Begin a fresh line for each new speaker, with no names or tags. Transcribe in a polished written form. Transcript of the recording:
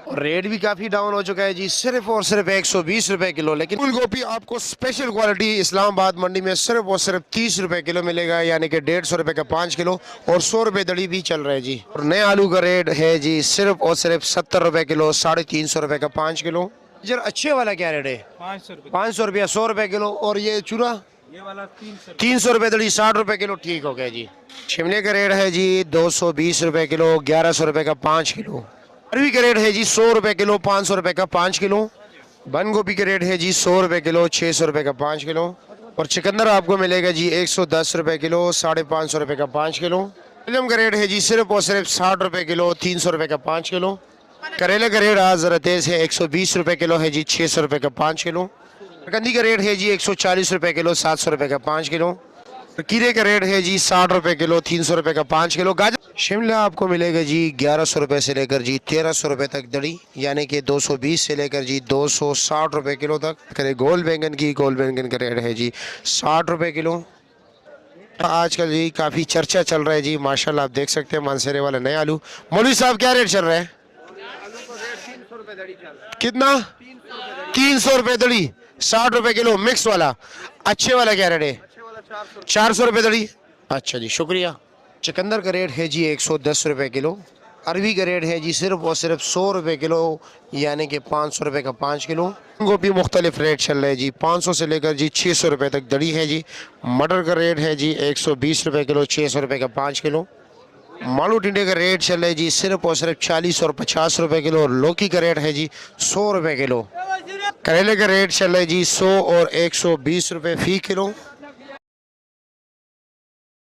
और रेट भी काफ़ी डाउन हो चुका है जी, सिर्फ और सिर्फ 120 रुपए किलो। लेकिन फूल गोभी आपको स्पेशल क्वालिटी इस्लामाबाद मंडी में सिर्फ और सिर्फ 30 रुपए किलो मिलेगा, यानी कि 150 रुपए का 5 किलो, और 100 रुपए दड़ी भी चल रहा है जी। और नए आलू का रेट है जी सिर्फ और सिर्फ 70 रुपए किलो, 350 रुपए का 5 किलो। जर अच्छे वाला क्या रेट है? 500 रुपया 100 रुपए किलो। और ये चूरा
ये वाला
300 रुपए दड़ी, 60 रुपए किलो। ठीक हो गया जी। शिमले का रेट है जी 220 रुपए किलो, 1100 रुपए का 5 किलो। अरवी का रेट है जी 100 रुपए किलो, 500 रुपए का 5 किलो। बंद गोभी का रेट है जी 100 रुपए किलो, 600 रुपए का 5 किलो। और चिकंदर आपको मिलेगा जी 110 रुपए किलो, 550 रुपए का 5 किलो। फिल्म का रेट है जी सिर्फ और सिर्फ 60 रुपए किलो, 300 रुपए का 5 किलो। करेले का रेट आज ज़रा तेज़ है, 120 रुपए किलो है जी, 600 रुपए का 5 किलो। कंदी का रेट है जी 140 रुपए किलो, 700 रुपए का 5 किलो। कीरे का रेट है जी 60 रुपए किलो, 300 रुपए का 5 किलो। गाजर शिमला आपको मिलेगा जी 1100 रुपए से लेकर जी 1300 रुपए तक दड़ी, यानी कि 220 से लेकर जी 260 रुपए किलो तक। करे गोल बैंगन की, गोल बैंगन का रेट है जी 60 रुपए किलो। आजकल जी काफ़ी चर्चा चल रहा है जी, माशाल्लाह आप देख सकते हैं मानसरे वाले नए आलू। मौलवी साहब क्या रेट चल रहा है? कितना? 300 रुपए दड़ी, 60 रुपए किलो मिक्स वाला। अच्छे वाला क्या रेट है? 400 रुपए दड़ी। अच्छा जी, शुक्रिया। चुकंदर का रेट है जी 110 रुपए किलो। अरवी का रेट है जी सिर्फ और सिर्फ 100 रुपए किलो, यानी कि 500 रुपए का 5 किलो। गोभी मुख्तलिफ रेट चल रहे हैं जी, 500 से लेकर जी 600 रुपए तक दड़ी है जी। मटर का रेट है जी 120 रुपए किलो, 600 रुपए का 5 किलो। मालू टिंडे का रेट चल रहा है जी सिर्फ और सिर्फ 40 और 50 रुपए किलो। और लौकी का रेट है जी 100 रुपए किलो। करेले का रेट चल रहा है जी 100 और 120 रुपए फी किलो।